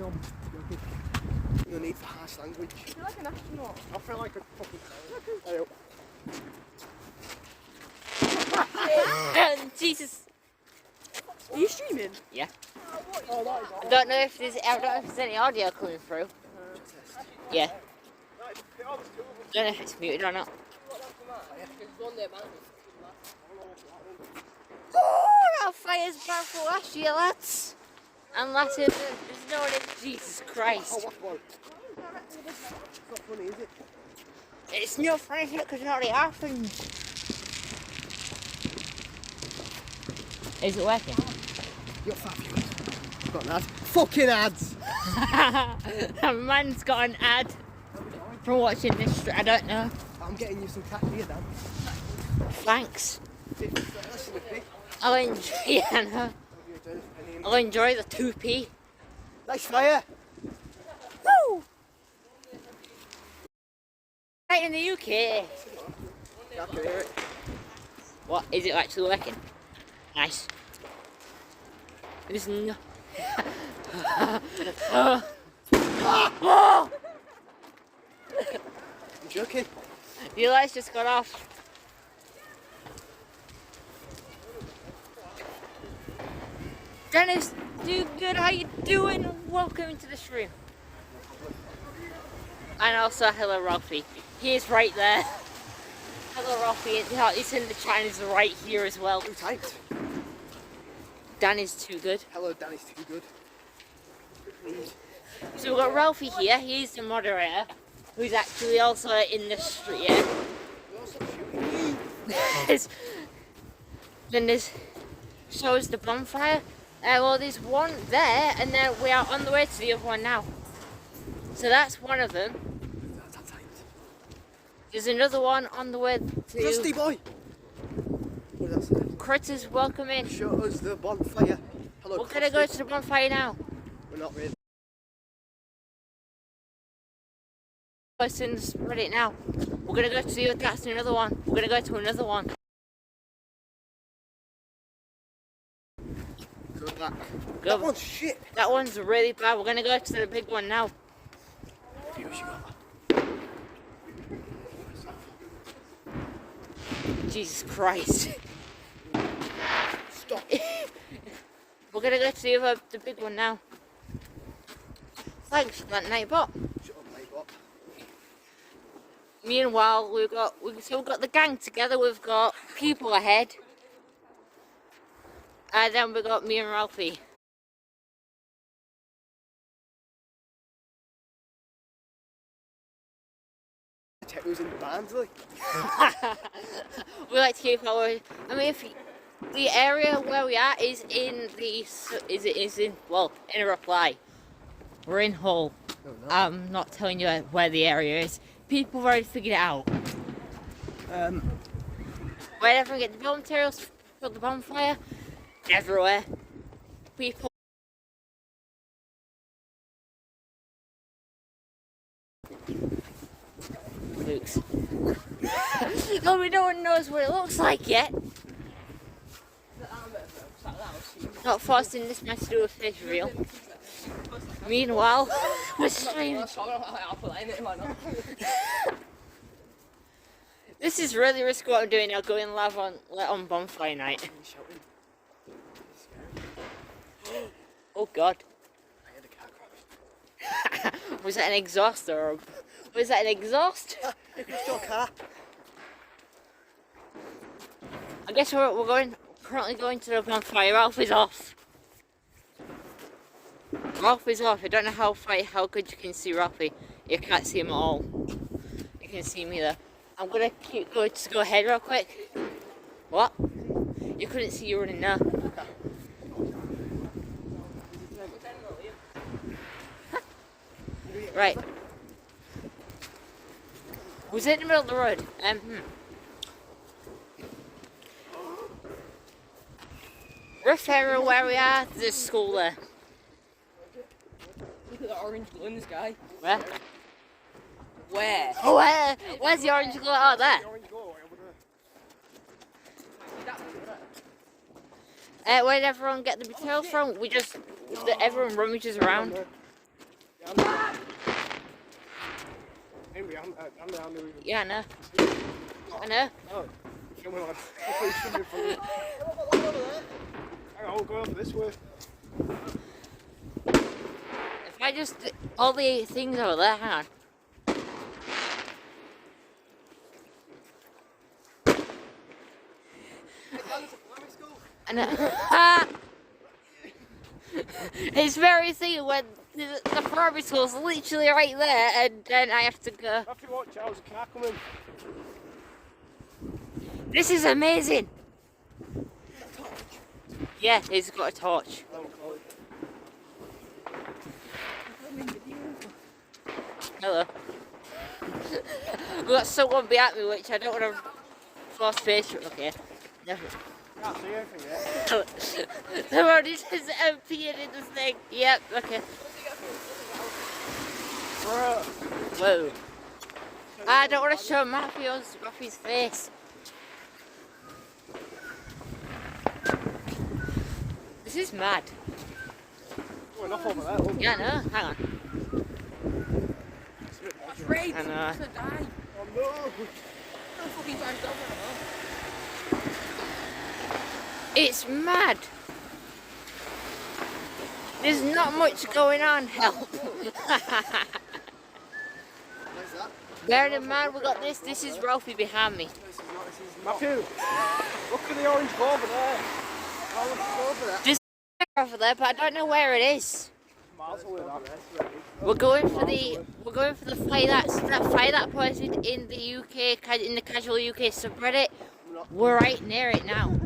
dumb. No need for harsh language. I feel like an astronaut. I feel like a fucking Jesus. Are you streaming? Yeah. Oh, that is I don't know if there's any audio coming through. Yeah. Don't know if it's muted or not. Oh, that fire's back for last year, lads. And last year, there's no one in. Jesus Christ. Oh, what one? It's not funny, is it? It's not funny because it already happened. Is it working? You're fabulous. Got an ad. Fucking ads! A man's got an ad from watching this. I don't know. I'm getting you some cash here, Dan. Thanks. That's a big. I'll enjoy. Yeah, I know. I'll enjoy the 2p. Nice fire! Woo! Right in the UK. Yeah, I can hear it. What is it actually working? Nice. There's no. Oh! I'm joking. The lights just got off. Dennis, do good. How you doing? Welcome to the stream. And also, hello, Ralphie. He is right there. Hello, Ralphie. He's in the chat. Is right here as well. Too tight. Dan is too good. Hello, Danny's too good. So we've got Ralphie here. He's the moderator, who's actually also in the stream. Yeah. Then there's shows the bonfire. Well, there's one there, and then we are on the way to the other one now. So that's one of them. That's tight. There's another one on the way to. Dusty boy! What did I say? Critters, welcome in. Show us the bonfire. Hello, We're gonna go to the bonfire now. We're not really. As soon as we're ready now. We're gonna go to the that's another one. We're gonna go to another one. Go back. Go. That one's shit. That one's really bad. We're gonna go to the big one now. Views you got. Jesus Christ. Stop. We're gonna go to the big one now. Thanks for that, Nightbot. Shut up, Nightbot. Meanwhile, we've got the gang together. We've got people ahead, and then we got me and Ralphie. Who's in the band, like? We like to keep our. I mean, if the area where we are is in the in a reply. We're in Hull. No, no. I'm not telling you where the area is. People have already figured it out. Wherever we get the building materials for the bonfire, everywhere. People. Luke's. No, no one knows what it looks like yet. Not forcing this mess to do a face reveal. Meanwhile, we're streaming. This is really risky what I'm doing now, going live on bonfire night. Oh God. I had a car crash. Was that an exhaust or was that an exhaust? It was your car. I guess we're currently going to the bonfire. Ralph is off. Ralph is off. I don't know how good you can see Ralphie. You can't see him at all. You can see me there. I'm gonna just go ahead real quick. What? You couldn't see you running there. Right. Was it in the middle of the road? Rough area where we are, there's a school there. Look at the orange glow in the sky. Where? Where? Oh, where? Where's the orange glow? Oh, there. Where did everyone get the materials from? Everyone rummages around. Yeah, I know. I know. Oh, come on. I thought you shouldn't be funny. Hang on, we'll go over this way. If I just all the things over there, hang on. And it's very thing when the primary school's literally right there, and then I have to go. I have to watch out, there's a car coming. This is amazing. Yeah, he's got a torch. Hello. We've got someone behind me, which I don't want to force face. Okay. Never. Can't see anything yet. Someone just appeared in this thing. Yep, okay. Whoa. I don't want to show Matthew's face. This is mad. Oh, enough over there. Look. Yeah, I know. Hang on. That's right. I know. He's gonna die. Oh no! Don't fucking drive down there. It's mad. There's not much going on. Help. Where's that? Bear in mind, we got this. This is Ralphie behind me. This is not. Matthew, look at the orange ball over there. Oh, look, it's over there. Just over there, but I don't know where it is. Miles away, that. We're going for the fire that fire that posted in the UK in the casual UK subreddit. We're right near it now.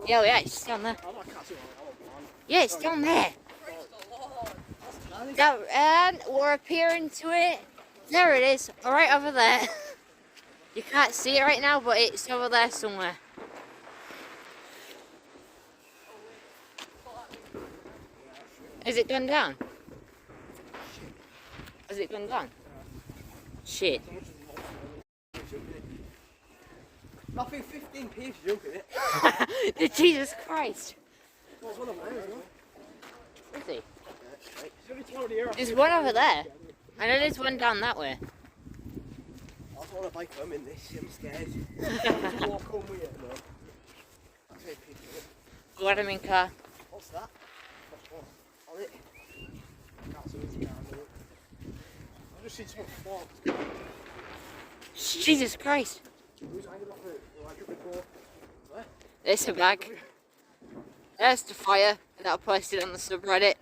Yeah, yeah, it's down there. Yeah, it's down there. And we're appearing to it. There it is, right over there. You can't see it right now, but it's over there somewhere. Has it gone down? Has it gone down? Shit. Matthew, 15p to jump in it. Jesus Christ. What's one of them, isn't Is he? it? There's one over there. I know there's one down that way. I don't want to bike home in this, I'm scared. Walk home with it, no. Go at him in car. What's that? On it. Can't see what's behind it. I just seen someone fall. Jesus Christ. Who's hanging off it? Well, I took it for. Where? There's a bag. There's the fire that I posted on the subreddit.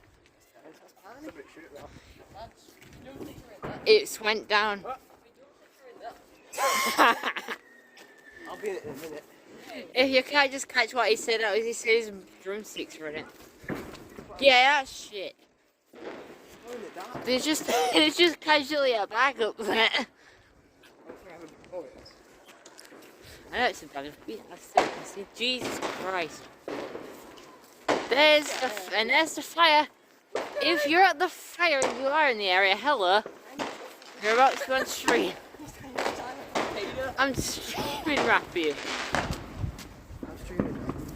That's a bit shit, that. It's went down. I'll be in it in a minute. If you can't just catch what he said his drumsticks were in it. Yeah, that's shit. Oh, in it, that. There's just casually a bag up there. Oh, yes. I know it's a bag of beer. I see. Jesus Christ. There's the fire. If you're at the fire and you are in the area, hello. You're about to go on stream. I'm streaming rap for you. I'm streaming now. I'm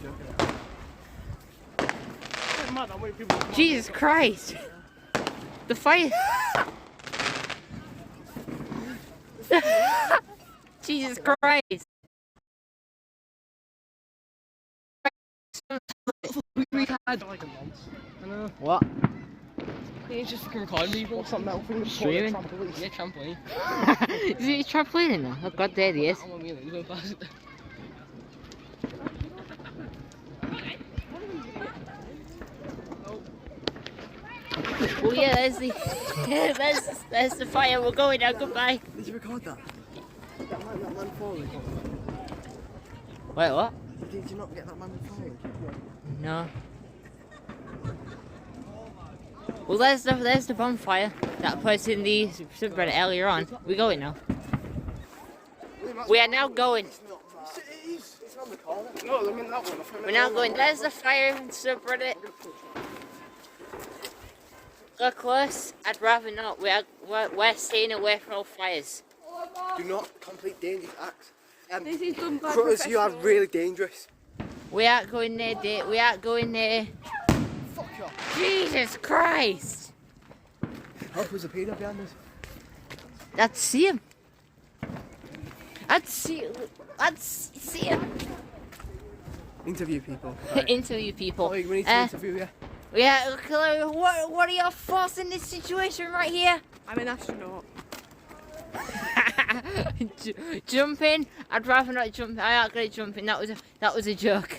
joking. Mad, I'm waiting people to come Jesus Christ. The fire. Jesus Christ. We've had like a month. I know. What? It's just fucking recording people. What's that metal thing? Streaming? Yeah, trampoline. Is it a trampoline in there? Oh god, there he is. I'm on me, like, going past. Oh yeah, there's the there's the fire. We're going now. Goodbye. Did you record that? That man falling. Wait, what? Did you not get that man falling? No. Well, there's the bonfire that I posted in the subreddit earlier on. We're going now. We are now going. It is. It's on the corner. No, I mean that one. We're now going. There's the fire subreddit. Go close. I'd rather not. We're staying away from all fires. Do not complete dangerous acts. This is done by Crotters, you are really dangerous. We aren't going near. We aren't going near. Fuck you. shot. Jesus Christ! Oh, there's a pedo behind us. I'd see him. I'd see him. Interview people. Interview people. Oh, we need to interview you. Yeah, hello, what are your thoughts in this situation right here? I'm an astronaut. Jump in. I'd rather not jump. I aren't gonna jump in. That was a joke.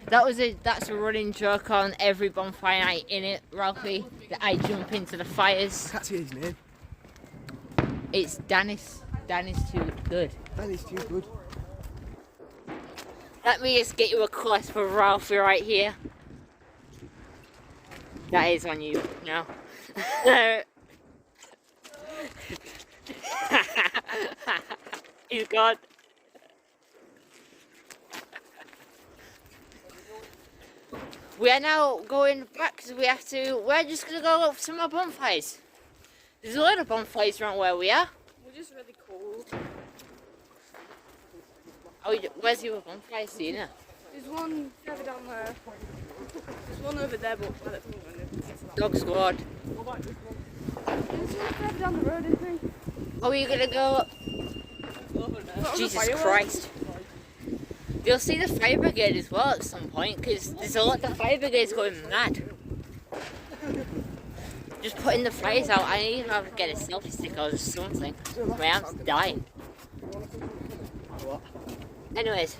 That's a running joke on every bonfire night in it, Ralphie. That I jump into the fires. I can't see his name. It's Dennis. Dennis too good. Danny's too good. Let me just get you a quest for Ralphie right here. That is on you now. He's gone. We are now going back because we're just going to go up some more bonfires. There's a lot of bonfires around where we are. We're just really cold. Oh, where's your bonfire, Sina? There's one further down there. There's one over there, but I don't think we're going to get to that. Dog squad. There's one further down the road, isn't there? Oh, you're going to go up? Jesus Christ. You'll see the fire brigade as well at some point because there's a lot of fire brigades going mad. Just putting the fires out. I need to have to get a selfie stick or something. My arm's dying. Anyways,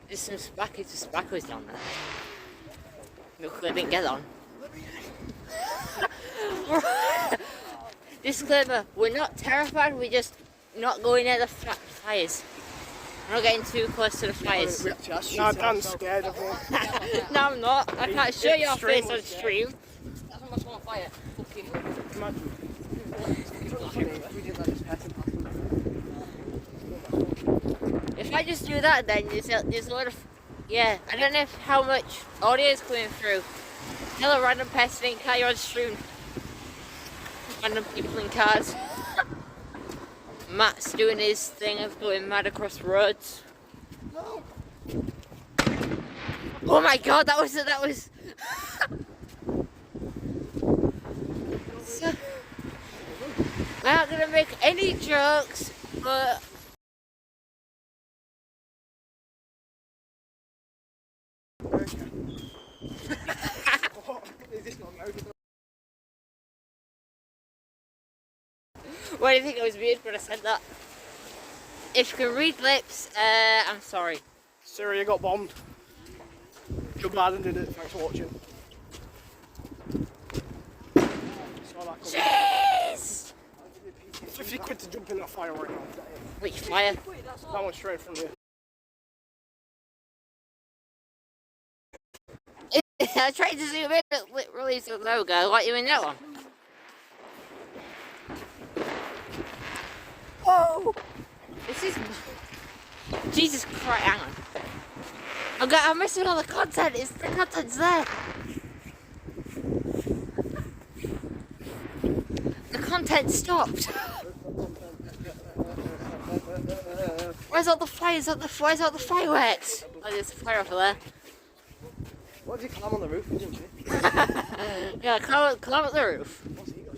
there's some spackos down there. Look, I didn't get on. Disclaimer, we're not terrified, we're just not going near the fires. We're not getting too close to the fires. No, Dan's scared of her. No, I'm not. I can't show your face on stream. That's not much more fire. Fucking. Imagine. We did that just passing past them. If I just do that, then there's a lot of... Yeah, I don't know how much audio is coming through. Another random person in car on stream. Random people in cars. Matt's doing his thing of going mad across roads. No. Oh my god, that was so, we're not gonna make any jokes, but Is this not American? why do you think it was weird when I said that? If you can read lips, I'm sorry. Syria got bombed. Joe Biden did it. Thanks for watching. Saw that coming. Jeez! 50 quid to jump in that firework. Which fire? That one straight from here. I tried to zoom in, but literally so low go. Like you in that one. Whoa! This is... Jesus Christ, hang on. I'm missing all the content. The content's there. The content stopped. Where's all the fires? Where's all the fireworks? Oh, there's a fire over there. What did he climb on the roof, didn't he? Yeah, climb up the roof. What's he got?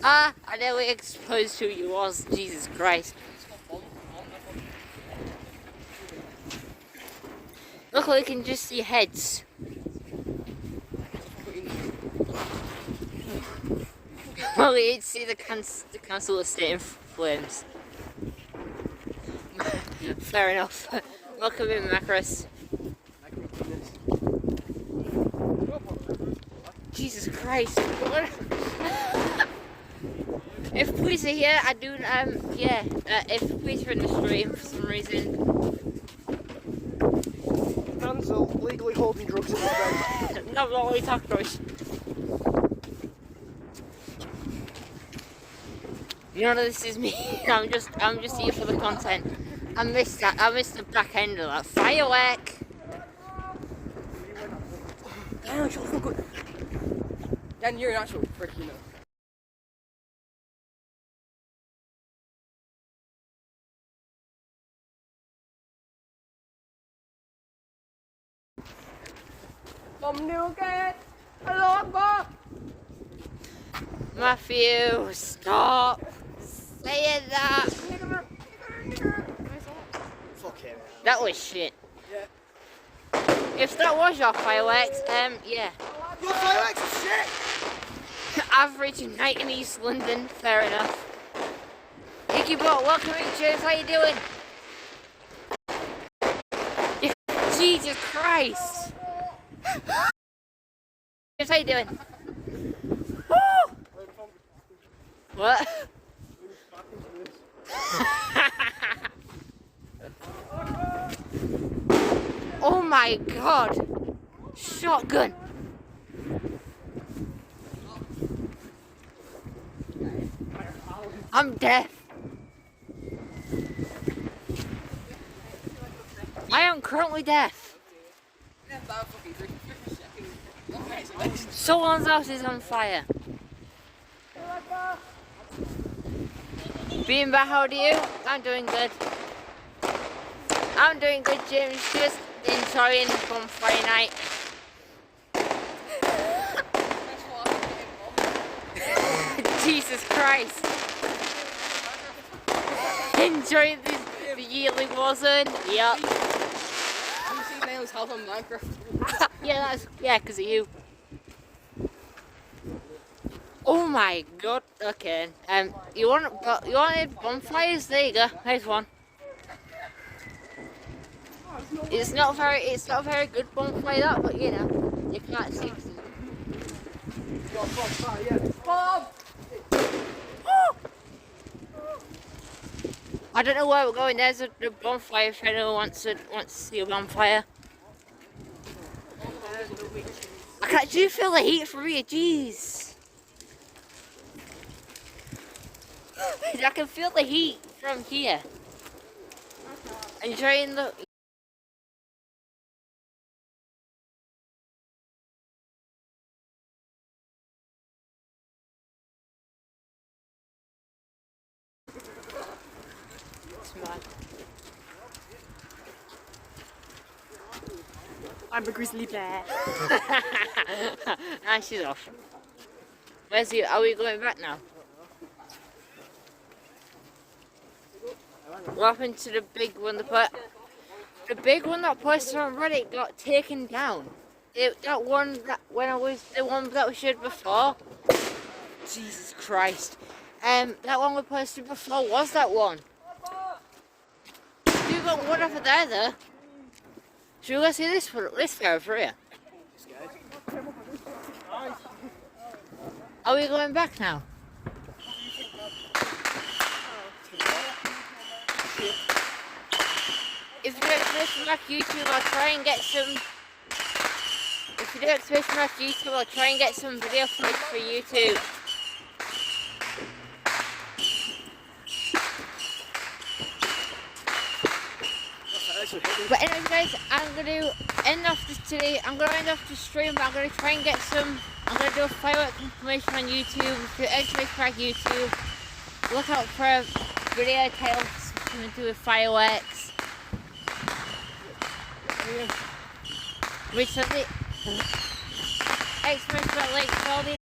Ah, I nearly exposed who you was. Jesus Christ. Look, we can just see heads. Well, we did see the council estate in flames. Fair enough. Welcome in, Macros. Jesus Christ. If police are here, I do, if police are in the stream for some reason. Man's legally holding drugs in his bed. No, what are we talking about? You know, this is me. I'm just here for the content. I missed the back end of that firework. Dan, you're an actual prick, you know. Bom điều kê. Hello Akbar. Matthew, stop saying that. Fucking hell. That was shit. Yeah. If that was your fireworks, yeah. Your fireworks are shit! Average night in East London, fair enough. Iggy Bot, welcome in, James, how you doing? Jesus Christ! James, how you doing? Woo! What? Oh my god! Shotgun! I'm deaf. I am currently deaf. Someone's house is on fire. Being back, how do you? I'm doing good. I'm doing good, James. Just enjoying Bonfire night. Jesus Christ. Enjoying the yearly Warzone. Yep. You see Nail's house on Minecraft. Yeah, because of you. Oh my god. Okay. You wanted bonfires? There you go. Here's one. It's not very good bonfire that, but you know, you can't see. Got a bonfire, yeah. Bob! I don't know where we're going. There's a bonfire if anyone wants to see a bonfire. Do you feel the heat from here? Jeez. I can feel the heat from here. Enjoying the... I'm a grizzly bear. Ah, she's off. Where's he? Are we going back now? What happened to the big one that posted on Reddit got taken down? The one that we showed before. Jesus Christ. That one we posted before was that one. We've got one over there though. Should we go see this guy over here? Are we going back now? If you don't expect back YouTube, I'll try and get some. If you don't expect back YouTube, I'll try and get some video footage for YouTube. But anyways guys, I'm going to end off this today. I'm going to end off the stream, but I'm going to try and get some. I'm going to do a firework information on YouTube. If you're expect back YouTube, look out for a video tales coming through with fireworks. Recently, exclamation mark like all the